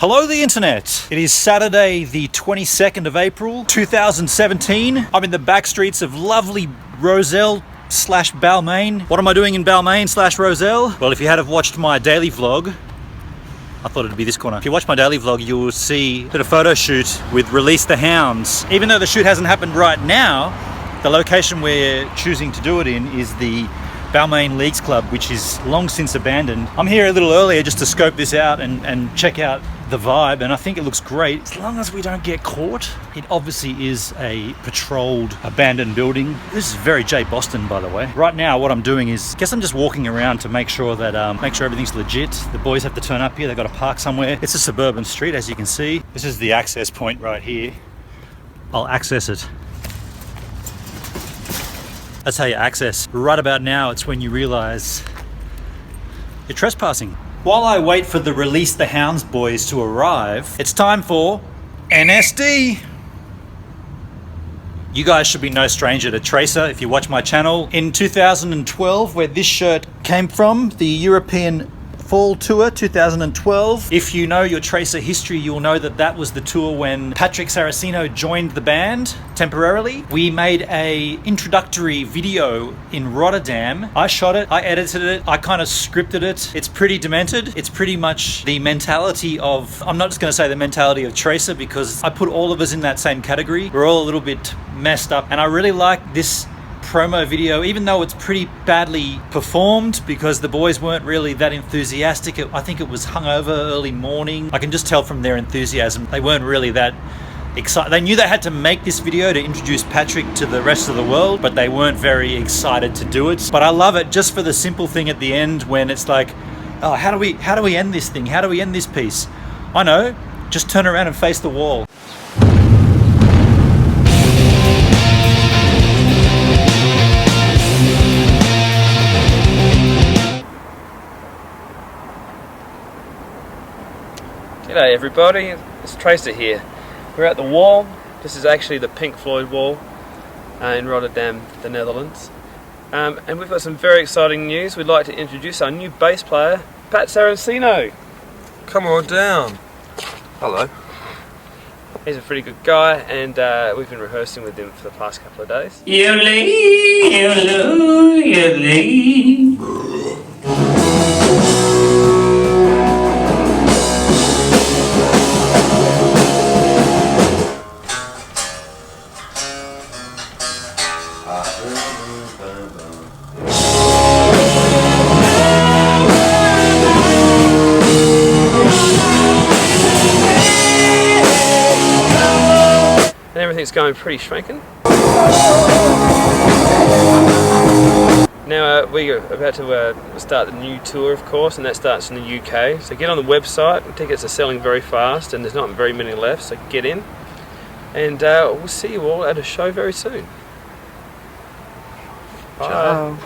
Hello the internet! It is Saturday the 22nd of April 2017. I'm in the back streets of lovely Rozelle / Balmain. What am I doing in Balmain / Rozelle? Well, if you had have watched my daily vlog, I thought it'd be this corner. If you watch my daily vlog, you will see a bit of photo shoot with Release the Hounds. Even though the shoot hasn't happened right now, the location we're choosing to do it in is the Balmain Leagues Club, which is long since abandoned. I'm here a little earlier just to scope this out and check out the vibe, and I think it looks great as long as we don't get caught. It obviously is a patrolled abandoned building. This is very J Boston, by the way. Right now what I'm doing is I'm just walking around to make sure that everything's legit. The boys have to turn up here, they've got to park somewhere. It's a suburban street, as you can see. This is the access point right here. I'll access it. That's how you access. Right about now, it's when you realize you're trespassing. While I wait for the Release the Hounds boys to arrive, it's time for NSD. You guys should be no stranger to Tracer if you watch my channel. In 2012, where this shirt came from, the European Fall Tour 2012. If you know your Tracer history, you'll know that that was the tour when Patrick Saraceno joined the band temporarily. We made a introductory video in Rotterdam. I shot it, I edited it, I kind of scripted it. It's pretty demented. It's pretty much the mentality of, I'm not just going to say the mentality of Tracer because I put all of us in that same category. We're all a little bit messed up, and I really like this promo video, even though it's pretty badly performed because the boys weren't really that enthusiastic. I think it was hungover early morning. I can just tell from their enthusiasm. They weren't really that excited. They knew they had to make this video to introduce Patrick to the rest of the world, but they weren't very excited to do it. But I love it just for the simple thing at the end when it's like, oh, how do we end this thing? How do we end this piece? I know, just turn around and face the wall. G'day everybody, it's Tracer here. We're at the wall. This is actually the Pink Floyd wall in Rotterdam, the Netherlands. And we've got some very exciting news. We'd like to introduce our new bass player, Pat Saraceno. Come on down. Hello. He's a pretty good guy, and we've been rehearsing with him for the past couple of days. And everything's going pretty schmankin'. Now we're about to start the new tour, of course, and that starts in the UK. So get on the website. Tickets are selling very fast, and there's not very many left. So get in, and we'll see you all at a show very soon. Bye. Ciao.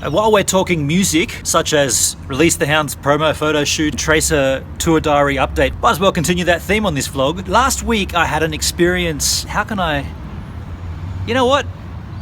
And while we're talking music, such as Release the Hounds promo photo shoot, Tracer tour diary update, might as well continue that theme on this vlog. Last week I had an experience. You know what?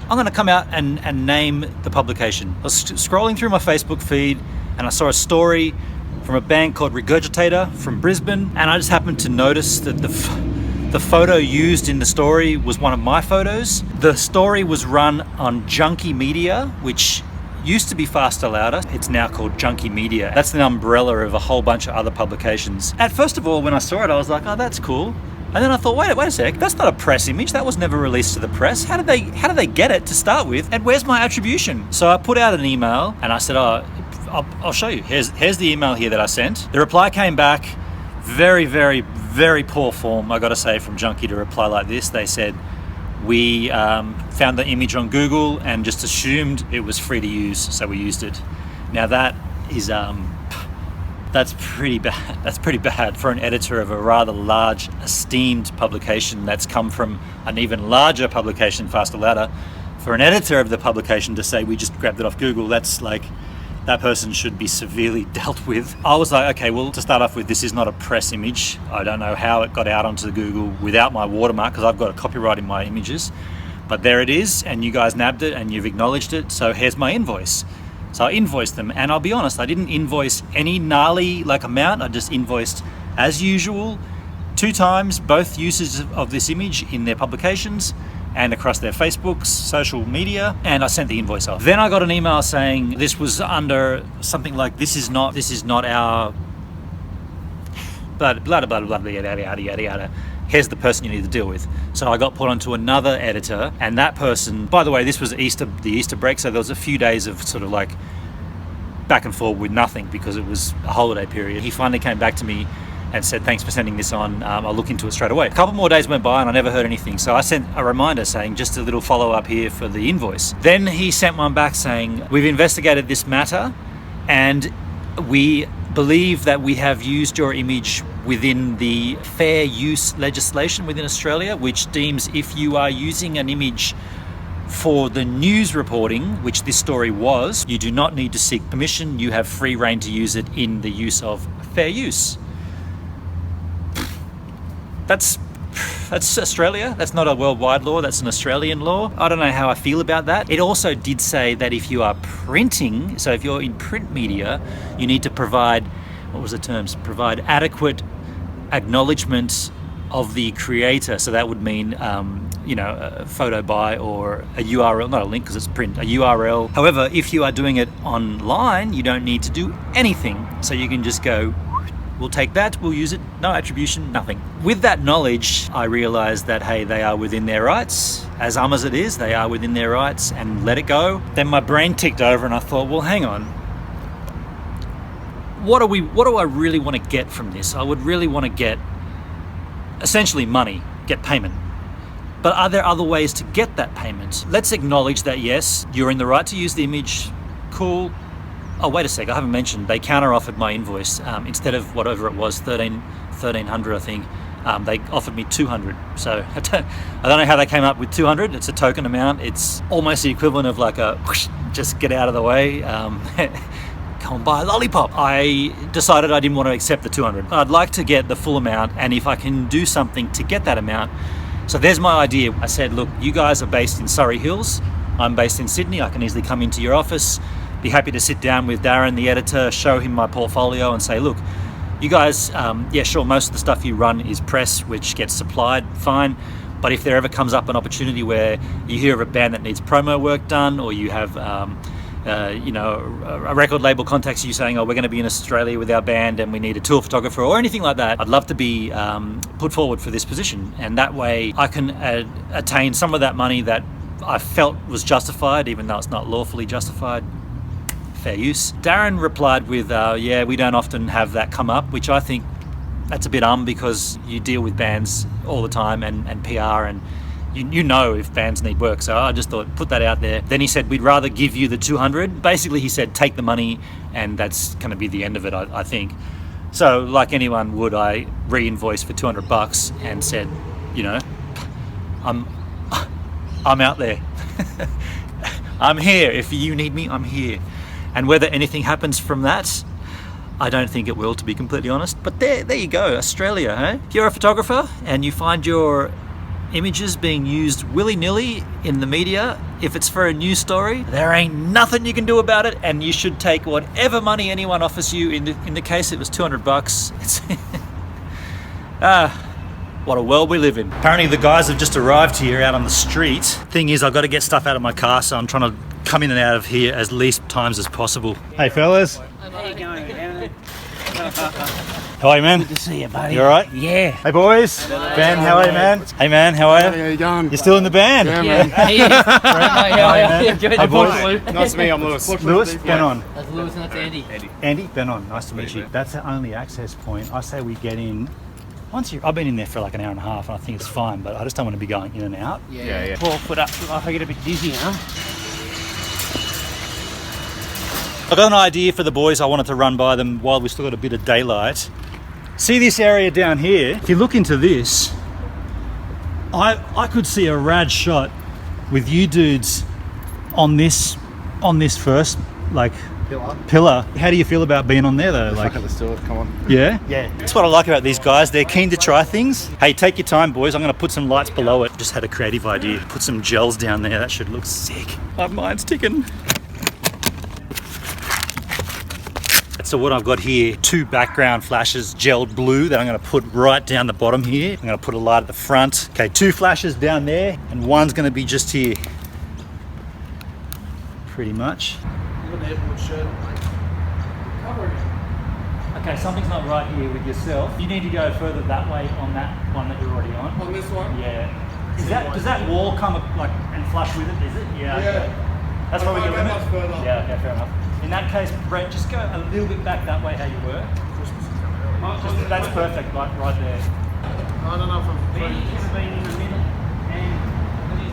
I'm going to come out and name the publication. I was scrolling through my Facebook feed and I saw a story from a band called Regurgitator from Brisbane, and I just happened to notice that the photo used in the story was one of my photos. The story was run on Junkie Media, which used to be Faster Louder. It's now called Junkie Media. That's the umbrella of a whole bunch of other publications. At first of all, when I saw it, I was like, oh, that's cool. And then I thought, wait a sec, that's not a press image. That was never released to the press. How did they get it to start with? And where's my attribution? So I put out an email and I said, oh, I'll show you. Here's the email here that I sent. The reply came back, very, very, very poor form, I gotta say, from Junkie to reply like this. They said, we found the image on Google and just assumed it was free to use, so we used it. Now that is, that's pretty bad. That's pretty bad for an editor of a rather large, esteemed publication that's come from an even larger publication, Faster Louder. For an editor of the publication to say we just grabbed it off Google, that's like, that person should be severely dealt with. I was like, okay, well, to start off with, this is not a press image. I don't know how it got out onto Google without my watermark, because I've got a copyright in my images. But there it is, and you guys nabbed it and you've acknowledged it, so here's my invoice. So I invoiced them, and I'll be honest, I didn't invoice any gnarly amount. I just invoiced as usual 2 times both uses of this image in their publications and across their Facebooks, social media, and I sent the invoice off. Then I got an email saying this was under something like this is not our blah blah blah blah yada yada yada yada. Here's the person you need to deal with. So I got put onto another editor, and that person, by the way, this was the Easter break, so there was a few days of sort of back and forth with nothing because it was a holiday period. He finally came back to me and said, thanks for sending this on, I'll look into it straight away. A couple more days went by and I never heard anything, so I sent a reminder saying just a little follow-up here for the invoice. Then he sent one back saying, we've investigated this matter and we believe that we have used your image within the fair use legislation within Australia, which deems if you are using an image for the news reporting, which this story was, you do not need to seek permission, you have free rein to use it in the use of fair use. That's Australia. That's not a worldwide law, that's an Australian law. I don't know how I feel about that. It also did say that if you are printing, so if you're in print media, you need to provide, what was the terms? Provide adequate acknowledgement of the creator. So that would mean, a photo by or a URL, not a link because it's print, a URL. However, if you are doing it online, you don't need to do anything. So you can just go, we'll take that, we'll use it, no attribution, nothing. With that knowledge, I realized that, hey, they are within their rights. As as it is, they are within their rights, and let it go. Then my brain ticked over and I thought, well, hang on. What do I really want to get from this? I would really want to get essentially money, get payment. But are there other ways to get that payment? Let's acknowledge that, yes, you're in the right to use the image, cool. Oh, wait a sec, I haven't mentioned, they counter-offered my invoice. Instead of whatever it was, $1,300 I think, they offered me $200. So I don't know how they came up with $200. It's a token amount. It's almost the equivalent of a whoosh, just get out of the way, go and buy a lollipop. I decided I didn't want to accept the $200. I'd like to get the full amount, and if I can do something to get that amount. So there's my idea. I said, look, you guys are based in Surrey Hills. I'm based in Sydney. I can easily come into your office. Be happy to sit down with Darren, the editor, show him my portfolio and say, look, you guys, yeah, sure, most of the stuff you run is press, which gets supplied, fine. But if there ever comes up an opportunity where you hear of a band that needs promo work done, or you have, a record label contacts you saying, oh, we're going to be in Australia with our band and we need a tour photographer or anything like that, I'd love to be put forward for this position. And that way I can attain some of that money that I felt was justified, even though it's not lawfully justified. Fair use. Darren replied with, yeah, we don't often have that come up, which I think that's a bit because you deal with bands all the time and PR, and you know if bands need work. So I just thought, put that out there. Then he said, we'd rather give you the $200. Basically, he said, take the money, and that's going to be the end of it, I think. So like anyone would, I re-invoiced for $200 and said, I'm out there. I'm here. If you need me, I'm here. And whether anything happens from that, I don't think it will, to be completely honest. But there you go, Australia, hey? If you're a photographer and you find your images being used willy-nilly in the media, if it's for a news story, there ain't nothing you can do about it, and you should take whatever money anyone offers you. In the case it was $200. It's what a world we live in. Apparently the guys have just arrived here out on the street. Thing is, I've got to get stuff out of my car, so I'm trying to come in and out of here as least times as possible. Hey fellas. How you going, man? How are you, man? Good to see you, buddy. You alright? Yeah. Hey boys. Ben, how are you, man? Hey man, how are you? How you going? You're still in the band? Yeah, man. How are you? Hey boys. Nice to meet you, I'm Lewis. Lewis, Ben on. That's Lewis and that's Andy. Andy, Ben on. Nice to meet you. That's the only access point. I say we get in. I've been in there for like an hour and a half, and I think it's fine, but I just don't want to be going in and out. Yeah. 12 foot up. I get a bit dizzy, huh? I got an idea for the boys. I wanted to run by them while we still got a bit of daylight. See this area down here? If you look into this, I could see a rad shot with you dudes on this first pillar. How do you feel about being on there though? Let's do it, come on. Yeah? Yeah. That's what I like about these guys. They're keen to try things. Hey, take your time, boys. I'm going to put some lights below it. Just had a creative idea. Put some gels down there. That should look sick. My mind's ticking. So what I've got here, 2 background flashes, gelled blue, that I'm gonna put right down the bottom here. I'm gonna put a light at the front. Okay, 2 flashes down there, and one's gonna be just here. Pretty much. Okay, something's not right here with yourself. You need to go further that way on that one that you're already on. On this one? Yeah. Does that wall come like and flush with it? Is it? Yeah. Okay. That's probably the limit. Much further. Yeah. Okay. Fair enough. In that case, Brett, just go a little bit back that way how you were. That's perfect. Right there. I don't know if I'm Benny has been in the middle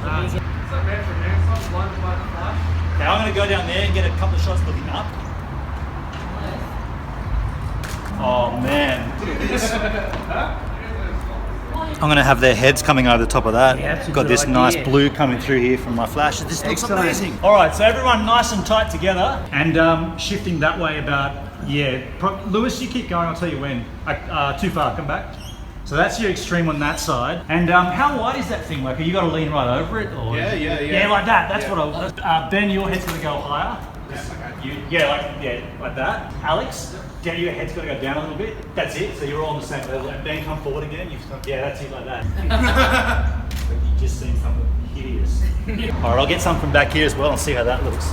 and So man from there, one flash. Okay, I'm going to go down there and get a couple of shots looking up. Oh man. I'm going to have their heads coming over the top of that. Yeah, that's a Got good this nice idea. blue coming through here from my flashes. This looks Excellent. amazing. All right, so everyone nice and tight together and shifting that way about, Lewis, you keep going, I'll tell you when. Too far, come back. So that's your extreme on that side. And how wide is that thing? Like, have you got to lean right over it? Or Yeah, yeah. Yeah, like that. That's Yeah. what I. Ben, your head's gonna go higher. Like that. Alex, your head's got to go down a little bit. That's it. So you're all on the same level. And Ben, come forward again. That's it, like that. You just seen something hideous. All right, I'll get some from back here as well and see how that looks.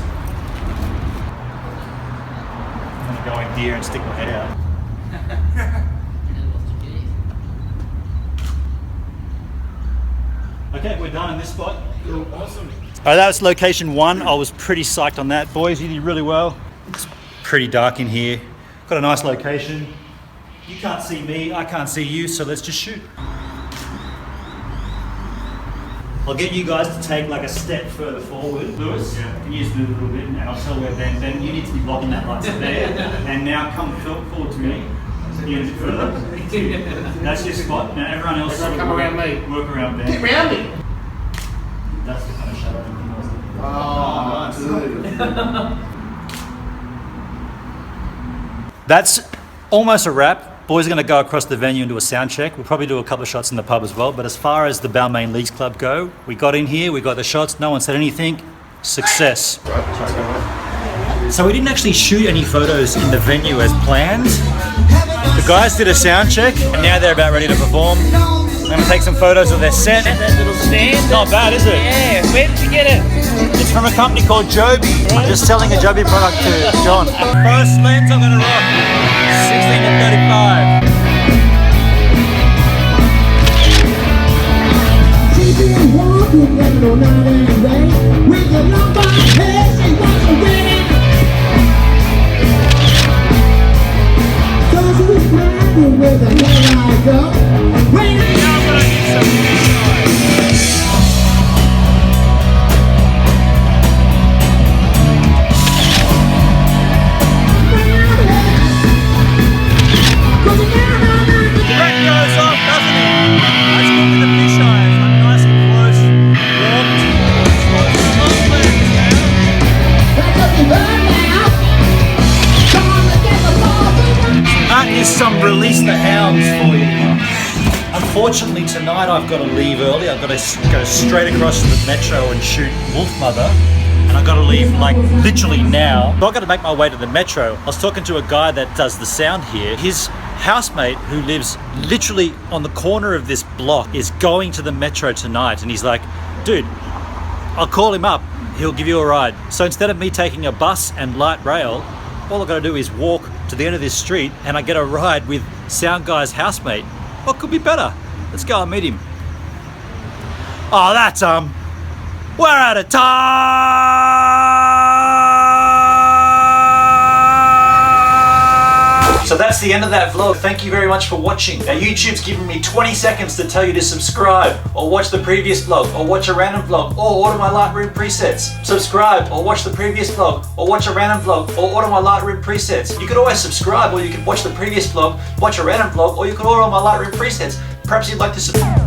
I'm gonna go in here and stick my head out. Okay, we're done in this spot. Cool. Awesome. All right, that was location 1. I was pretty psyched on that. Boys, you did really well. It's pretty dark in here. Got a nice location. You can't see me, I can't see you, so let's just shoot. I'll get you guys to take like a step further forward. Lewis, can you just move a little bit and I'll tell where Ben, you need to be blocking that light there. And now come forward to me. You a bit further. That's your spot. Now everyone else Everyone come around me. Work around Ben. Get around me. That's the kind of shut up everything else. That's almost a wrap. Boys are going to go across the venue and do a sound check. We'll probably do a couple of shots in the pub as well. But as far as the Balmain Leagues Club go, we got in here, we got the shots, no one said anything. Success. So we didn't actually shoot any photos in the venue as planned. The guys did a sound check and now they're about ready to perform. I'm going to take some photos of their set. that little stand. Not bad, is it? Yeah, where did you get it? It's from a company called Joby. I'm just selling a Joby product to John. First lens I'm going to rock, 16 to 35. She been walking and no night and day with a long black hair, she was a winner. So she was riding with a hair like up. When Brett goes off, doesn't he? That's got me the fish eyes. I'm nice and close. Warmed. Long lens now. That is some Release the Hounds for you. Unfortunately tonight I've got to leave early. I've got to go straight across to the metro and shoot Wolf Mother. And I've got to leave like literally now. So I've got to make my way to the metro. I was talking to a guy that does the sound here. His housemate, who lives literally on the corner of this block, is going to the metro tonight. And he's like, dude, I'll call him up. He'll give you a ride. So instead of me taking a bus and light rail, all I've got to do is walk to the end of this street and I get a ride with Sound Guy's housemate. What could be better? Let's go and meet him. Oh, that's we're out of time! So that's the end of that vlog. Thank you very much for watching. Now YouTube's giving me 20 seconds to tell you to subscribe, or watch the previous vlog, or watch a random vlog, or order my Lightroom presets. Subscribe, or watch the previous vlog, or watch a random vlog, or order my Lightroom presets. You could always subscribe, or you could watch the previous vlog, watch a random vlog, or you could order my Lightroom presets. Perhaps you'd like to subscribe.